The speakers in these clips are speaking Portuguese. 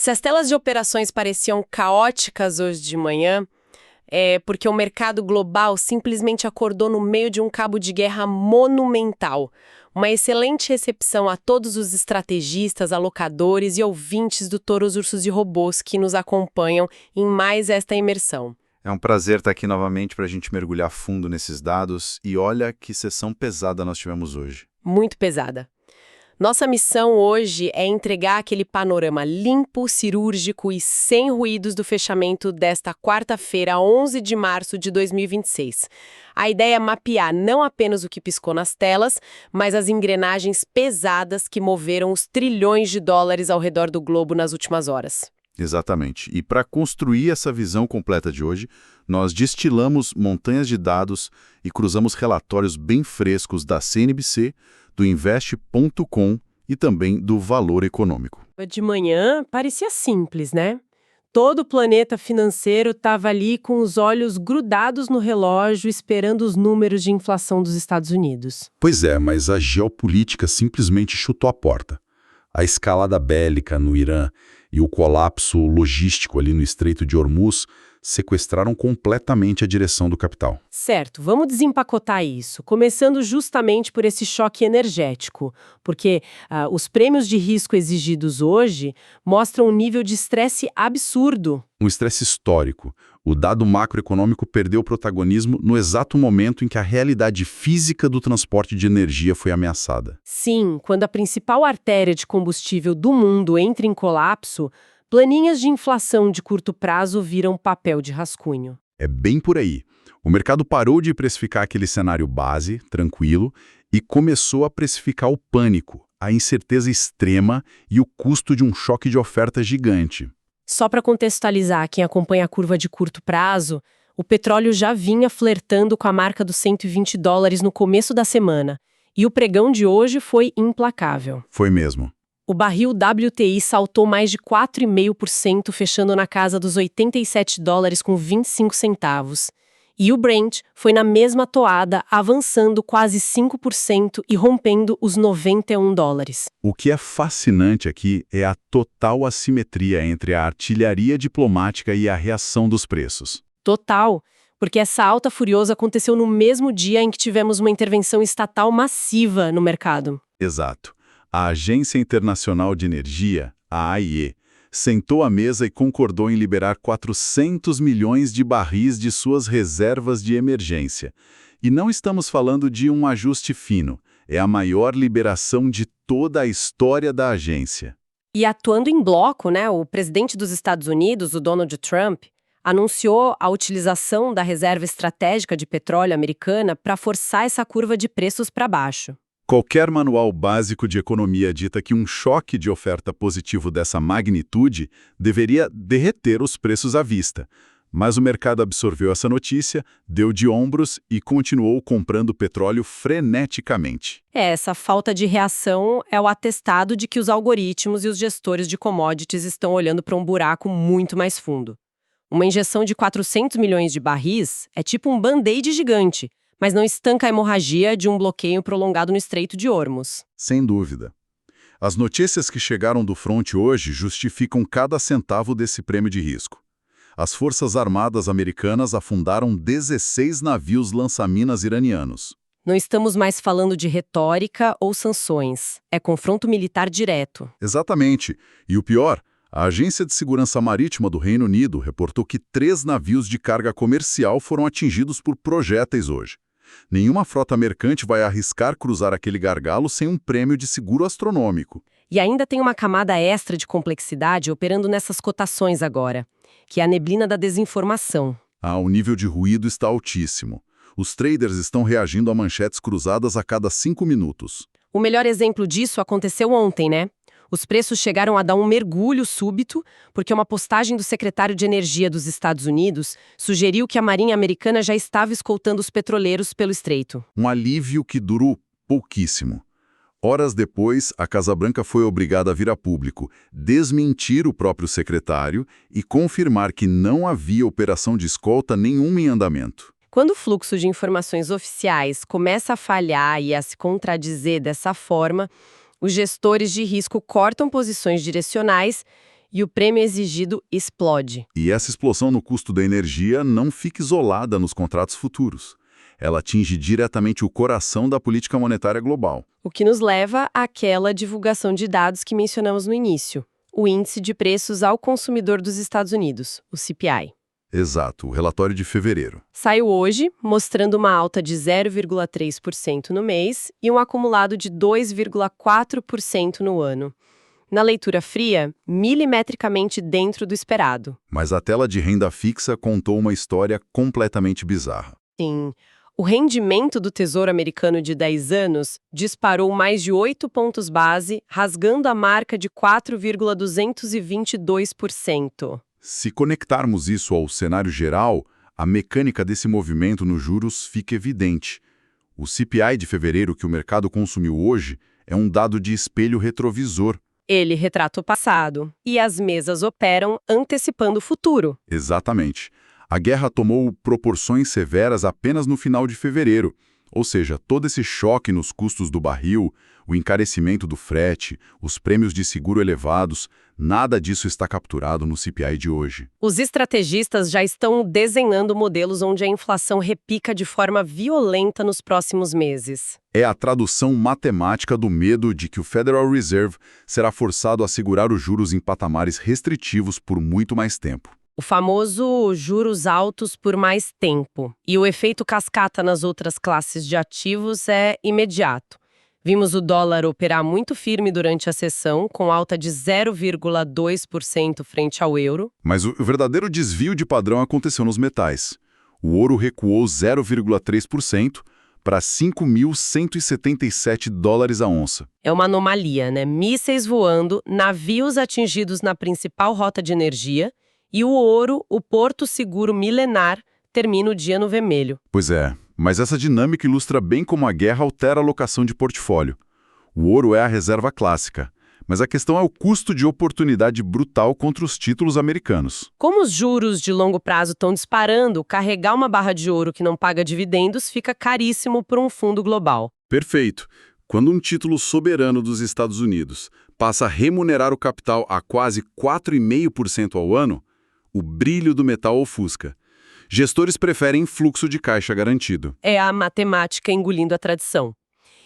Se as telas de operações pareciam caóticas hoje de manhã, é porque o mercado global simplesmente acordou no meio de um cabo de guerra monumental. Uma excelente recepção a todos os estrategistas, alocadores e ouvintes do Toros Ursos e Robôs que nos acompanham em mais esta imersão. É um prazer estar aqui novamente para a gente mergulhar fundo nesses dados e olha que sessão pesada nós tivemos hoje. Muito pesada. Nossa missão hoje é entregar aquele panorama limpo, cirúrgico e sem ruídos do fechamento desta quarta-feira, 11 de março de 2026. A ideia é mapear não apenas o que piscou nas telas, mas as engrenagens pesadas que moveram os trilhões de dólares ao redor do globo nas últimas horas. Exatamente. E para construir essa visão completa de hoje, nós destilamos montanhas de dados e cruzamos relatórios bem frescos da CNBC, do Invest.com e também do Valor Econômico. De manhã, parecia simples, né? Todo o planeta financeiro estava ali com os olhos grudados no relógio, esperando os números de inflação dos Estados Unidos. Pois é, mas a geopolítica simplesmente chutou a porta. A escalada bélica no Irã e o colapso logístico ali no Estreito de Hormuz sequestraram completamente a direção do capital. Certo, vamos desempacotar isso, começando justamente por esse choque energético, porque os prêmios de risco exigidos hoje mostram um nível de estresse absurdo. Um estresse histórico. O dado macroeconômico perdeu o protagonismo no exato momento em que a realidade física do transporte de energia foi ameaçada. Sim, quando a principal artéria de combustível do mundo entra em colapso, planinhas de inflação de curto prazo viram papel de rascunho. É bem por aí. O mercado parou de precificar aquele cenário base, tranquilo, e começou a precificar o pânico, a incerteza extrema e o custo de um choque de oferta gigante. Só para contextualizar quem acompanha a curva de curto prazo, o petróleo já vinha flertando com a marca dos $120 no começo da semana, e o pregão de hoje foi implacável. Foi mesmo. O barril WTI saltou mais de 4,5%, fechando na casa dos $87,25. E o Brent foi na mesma toada, avançando quase 5% e rompendo os $91. O que é fascinante aqui é a total assimetria entre a artilharia diplomática e a reação dos preços. Total, porque essa alta furiosa aconteceu no mesmo dia em que tivemos uma intervenção estatal massiva no mercado. Exato. A Agência Internacional de Energia, a AIE, sentou à mesa e concordou em liberar 400 milhões de barris de suas reservas de emergência. E não estamos falando de um ajuste fino, é a maior liberação de toda a história da agência. E atuando em bloco, o presidente dos Estados Unidos, o Donald Trump, anunciou a utilização da reserva estratégica de petróleo americana para forçar essa curva de preços para baixo. Qualquer manual básico de economia dita que um choque de oferta positivo dessa magnitude deveria derreter os preços à vista. Mas o mercado absorveu essa notícia, deu de ombros e continuou comprando petróleo freneticamente. Essa falta de reação é o atestado de que os algoritmos e os gestores de commodities estão olhando para um buraco muito mais fundo. Uma injeção de 400 milhões de barris é tipo um band-aid gigante, mas não estanca a hemorragia de um bloqueio prolongado no Estreito de Hormuz. Sem dúvida. As notícias que chegaram do fronte hoje justificam cada centavo desse prêmio de risco. As Forças Armadas americanas afundaram 16 navios lança-minas iranianos. Não estamos mais falando de retórica ou sanções. É confronto militar direto. Exatamente. E o pior, a Agência de Segurança Marítima do Reino Unido reportou que 3 navios de carga comercial foram atingidos por projéteis hoje. Nenhuma frota mercante vai arriscar cruzar aquele gargalo sem um prêmio de seguro astronômico. E ainda tem uma camada extra de complexidade operando nessas cotações agora, que é a neblina da desinformação. O nível de ruído está altíssimo. Os traders estão reagindo a manchetes cruzadas a cada 5 minutos. O melhor exemplo disso aconteceu ontem, Os preços chegaram a dar um mergulho súbito, porque uma postagem do secretário de Energia dos Estados Unidos sugeriu que a Marinha Americana já estava escoltando os petroleiros pelo estreito. Um alívio que durou pouquíssimo. Horas depois, a Casa Branca foi obrigada a vir a público, desmentir o próprio secretário e confirmar que não havia operação de escolta nenhuma em andamento. Quando o fluxo de informações oficiais começa a falhar e a se contradizer dessa forma, os gestores de risco cortam posições direcionais e o prêmio exigido explode. E essa explosão no custo da energia não fica isolada nos contratos futuros. Ela atinge diretamente o coração da política monetária global. O que nos leva àquela divulgação de dados que mencionamos no início, o Índice de Preços ao Consumidor dos Estados Unidos, o CPI. Exato, o relatório de fevereiro. Saiu hoje, mostrando uma alta de 0,3% no mês e um acumulado de 2,4% no ano. Na leitura fria, milimetricamente dentro do esperado. Mas a tela de renda fixa contou uma história completamente bizarra. Sim, o rendimento do Tesouro Americano de 10 anos disparou mais de 8 pontos base, rasgando a marca de 4,222%. Se conectarmos isso ao cenário geral, a mecânica desse movimento nos juros fica evidente. O CPI de fevereiro que o mercado consumiu hoje é um dado de espelho retrovisor. Ele retrata o passado, e as mesas operam antecipando o futuro. Exatamente. A guerra tomou proporções severas apenas no final de fevereiro, ou seja, todo esse choque nos custos do barril, o encarecimento do frete, os prêmios de seguro elevados, nada disso está capturado no CPI de hoje. Os estrategistas já estão desenhando modelos onde a inflação repica de forma violenta nos próximos meses. É a tradução matemática do medo de que o Federal Reserve será forçado a segurar os juros em patamares restritivos por muito mais tempo. O famoso juros altos por mais tempo. E o efeito cascata nas outras classes de ativos é imediato. Vimos o dólar operar muito firme durante a sessão, com alta de 0,2% frente ao euro. Mas o verdadeiro desvio de padrão aconteceu nos metais. O ouro recuou 0,3% para 5.177 dólares a onça. É uma anomalia, né? Mísseis voando, navios atingidos na principal rota de energia, e o ouro, o porto seguro milenar, termina o dia no vermelho. Pois é, mas essa dinâmica ilustra bem como a guerra altera a alocação de portfólio. O ouro é a reserva clássica, mas a questão é o custo de oportunidade brutal contra os títulos americanos. Como os juros de longo prazo estão disparando, carregar uma barra de ouro que não paga dividendos fica caríssimo para um fundo global. Perfeito. Quando um título soberano dos Estados Unidos passa a remunerar o capital a quase 4,5% ao ano, o brilho do metal ofusca. Gestores preferem fluxo de caixa garantido. É a matemática engolindo a tradição.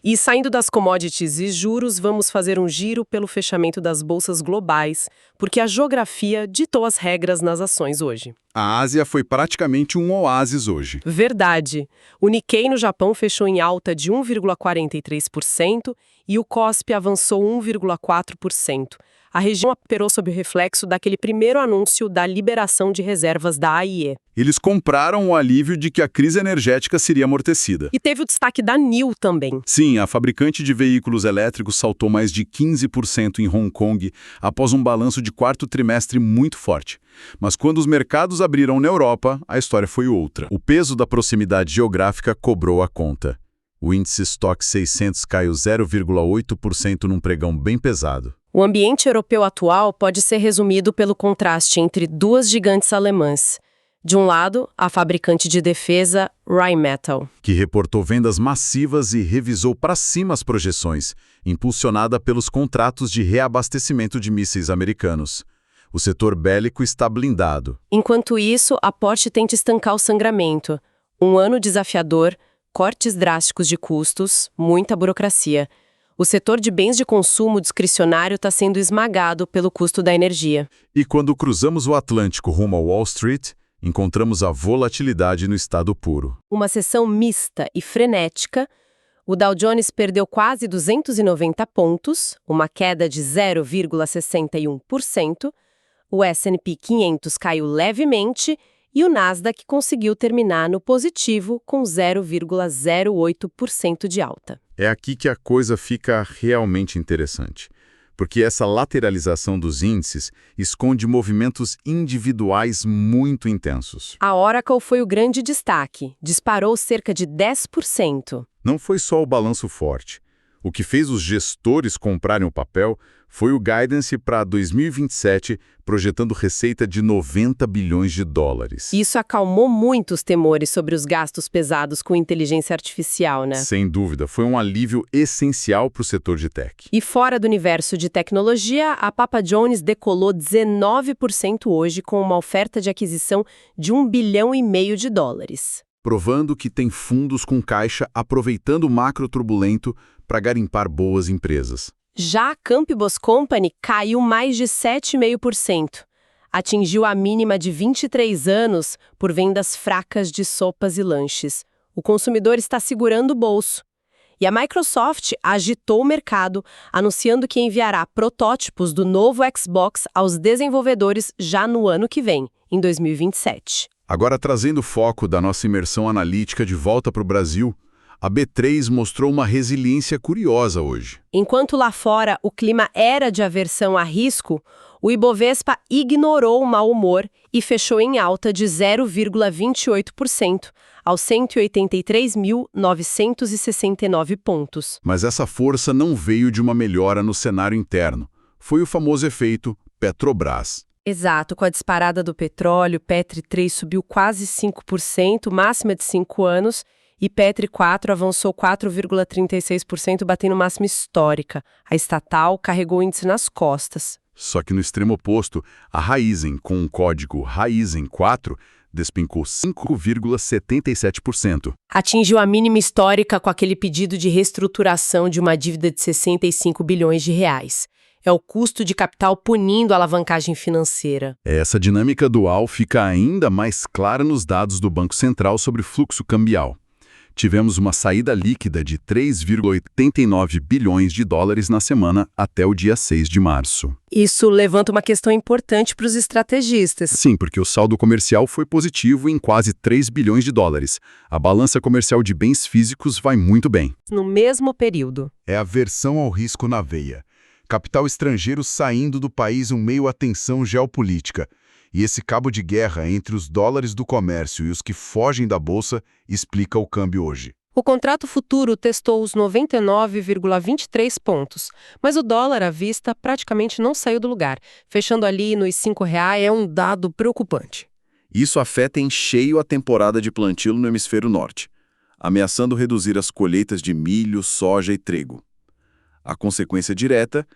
E saindo das commodities e juros, vamos fazer um giro pelo fechamento das bolsas globais, porque a geografia ditou as regras nas ações hoje. A Ásia foi praticamente um oásis hoje. Verdade. O Nikkei no Japão fechou em alta de 1,43% e o Kospi avançou 1,4%. A região operou sob o reflexo daquele primeiro anúncio da liberação de reservas da AIE. Eles compraram o alívio de que a crise energética seria amortecida. E teve o destaque da NIO também. Sim, a fabricante de veículos elétricos saltou mais de 15% em Hong Kong após um balanço de quarto trimestre muito forte. Mas quando os mercados abriram na Europa, a história foi outra. O peso da proximidade geográfica cobrou a conta. O índice Stoxx 600 caiu 0,8% num pregão bem pesado. O ambiente europeu atual pode ser resumido pelo contraste entre duas gigantes alemãs. De um lado, a fabricante de defesa Rheinmetall, que reportou vendas massivas e revisou para cima as projeções, impulsionada pelos contratos de reabastecimento de mísseis americanos. O setor bélico está blindado. Enquanto isso, a Porsche tenta estancar o sangramento. Um ano desafiador, cortes drásticos de custos, muita burocracia. O setor de bens de consumo discricionário está sendo esmagado pelo custo da energia. E quando cruzamos o Atlântico rumo a Wall Street, encontramos a volatilidade no estado puro. Uma sessão mista e frenética. O Dow Jones perdeu quase 290 pontos, uma queda de 0,61%. O S&P 500 caiu levemente e o Nasdaq conseguiu terminar no positivo com 0,08% de alta. É aqui que a coisa fica realmente interessante, porque essa lateralização dos índices esconde movimentos individuais muito intensos. A Oracle foi o grande destaque, disparou cerca de 10%. Não foi só o balanço forte. O que fez os gestores comprarem o papel foi o guidance para 2027, projetando receita de 90 bilhões de dólares. Isso acalmou muito os temores sobre os gastos pesados com inteligência artificial, né? Sem dúvida, foi um alívio essencial para o setor de tech. E fora do universo de tecnologia, a Papa John's decolou 19% hoje com uma oferta de aquisição de 1,5 bilhão de dólares. Provando que tem fundos com caixa aproveitando o macro turbulento para garimpar boas empresas. Já a Campbell's Company caiu mais de 7,5%. Atingiu a mínima de 23 anos por vendas fracas de sopas e lanches. O consumidor está segurando o bolso. E a Microsoft agitou o mercado, anunciando que enviará protótipos do novo Xbox aos desenvolvedores já no ano que vem, em 2027. Agora, trazendo o foco da nossa imersão analítica de volta para o Brasil, a B3 mostrou uma resiliência curiosa hoje. Enquanto lá fora o clima era de aversão a risco, o Ibovespa ignorou o mau humor e fechou em alta de 0,28%, aos 183.969 pontos. Mas essa força não veio de uma melhora no cenário interno. Foi o famoso efeito Petrobras. Exato, com a disparada do petróleo, Petri 3 subiu quase 5%, máxima de 5 anos, e Petri 4 avançou 4,36%, batendo máxima histórica. A estatal carregou o índice nas costas. Só que no extremo oposto, a Raízen, com o código Raízen 4, despencou 5,77%. Atingiu a mínima histórica com aquele pedido de reestruturação de uma dívida de 65 bilhões de reais. É o custo de capital punindo a alavancagem financeira. Essa dinâmica dual fica ainda mais clara nos dados do Banco Central sobre fluxo cambial. Tivemos uma saída líquida de 3,89 bilhões de dólares na semana até o dia 6 de março. Isso levanta uma questão importante para os estrategistas. Sim, porque o saldo comercial foi positivo em quase 3 bilhões de dólares. A balança comercial de bens físicos vai muito bem. No mesmo período. É a aversão ao risco na veia. Capital estrangeiro saindo do país em meio à tensão geopolítica. E esse cabo de guerra entre os dólares do comércio e os que fogem da bolsa explica o câmbio hoje. O contrato futuro testou os 99,23 pontos, mas o dólar à vista praticamente não saiu do lugar. Fechando ali nos R$5 é um dado preocupante. Isso afeta em cheio a temporada de plantio no hemisfério norte, ameaçando reduzir as colheitas de milho, soja e trigo. A consequência direta,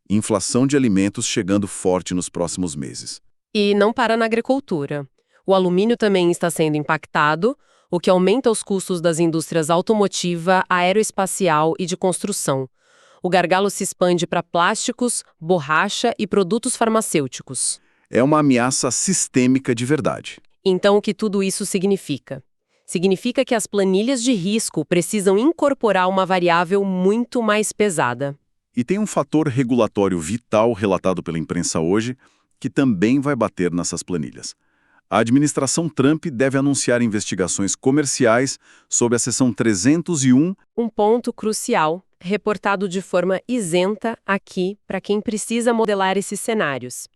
inflação de alimentos chegando forte nos próximos meses. E não para na agricultura. O alumínio também está sendo impactado, o que aumenta os custos das indústrias automotiva, aeroespacial e de construção. O gargalo se expande para plásticos, borracha e produtos farmacêuticos. É uma ameaça sistêmica de verdade. Então, o que tudo isso significa? Significa que as planilhas de risco precisam incorporar uma variável muito mais pesada. E tem um fator regulatório vital relatado pela imprensa hoje, que também vai bater nessas planilhas. A administração Trump deve anunciar investigações comerciais sob a seção 301. Um ponto crucial, reportado de forma isenta aqui para quem precisa modelar esses cenários.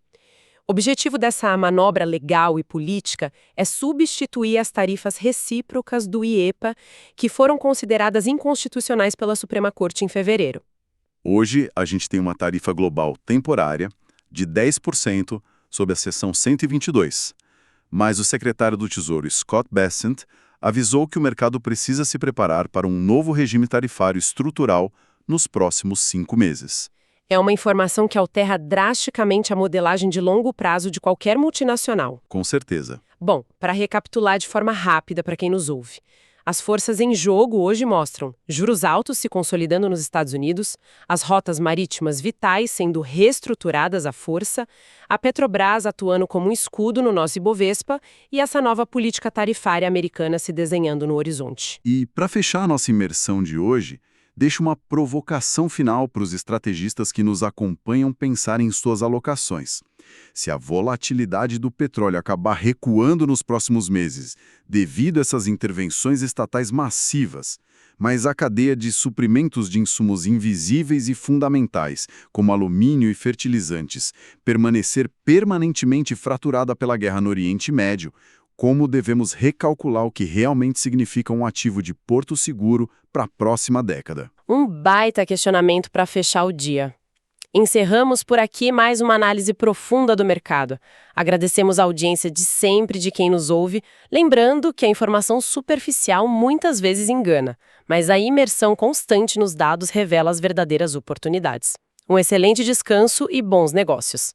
O objetivo dessa manobra legal e política é substituir as tarifas recíprocas do IEEPA, que foram consideradas inconstitucionais pela Suprema Corte em fevereiro. Hoje, a gente tem uma tarifa global temporária de 10% sob a seção 122. Mas o secretário do Tesouro, Scott Bessent, avisou que o mercado precisa se preparar para um novo regime tarifário estrutural nos próximos 5 meses. É uma informação que altera drasticamente a modelagem de longo prazo de qualquer multinacional. Com certeza. Bom, para recapitular de forma rápida para quem nos ouve. As forças em jogo hoje mostram juros altos se consolidando nos Estados Unidos, as rotas marítimas vitais sendo reestruturadas à força, a Petrobras atuando como um escudo no nosso Ibovespa e essa nova política tarifária americana se desenhando no horizonte. E, para fechar a nossa imersão de hoje, deixo uma provocação final para os estrategistas que nos acompanham pensar em suas alocações. Se a volatilidade do petróleo acabar recuando nos próximos meses, devido a essas intervenções estatais massivas, mas a cadeia de suprimentos de insumos invisíveis e fundamentais, como alumínio e fertilizantes, permanecer permanentemente fraturada pela guerra no Oriente Médio, como devemos recalcular o que realmente significa um ativo de porto seguro para a próxima década. Um baita questionamento para fechar o dia. Encerramos por aqui mais uma análise profunda do mercado. Agradecemos a audiência de sempre de quem nos ouve, lembrando que a informação superficial muitas vezes engana, mas a imersão constante nos dados revela as verdadeiras oportunidades. Um excelente descanso e bons negócios!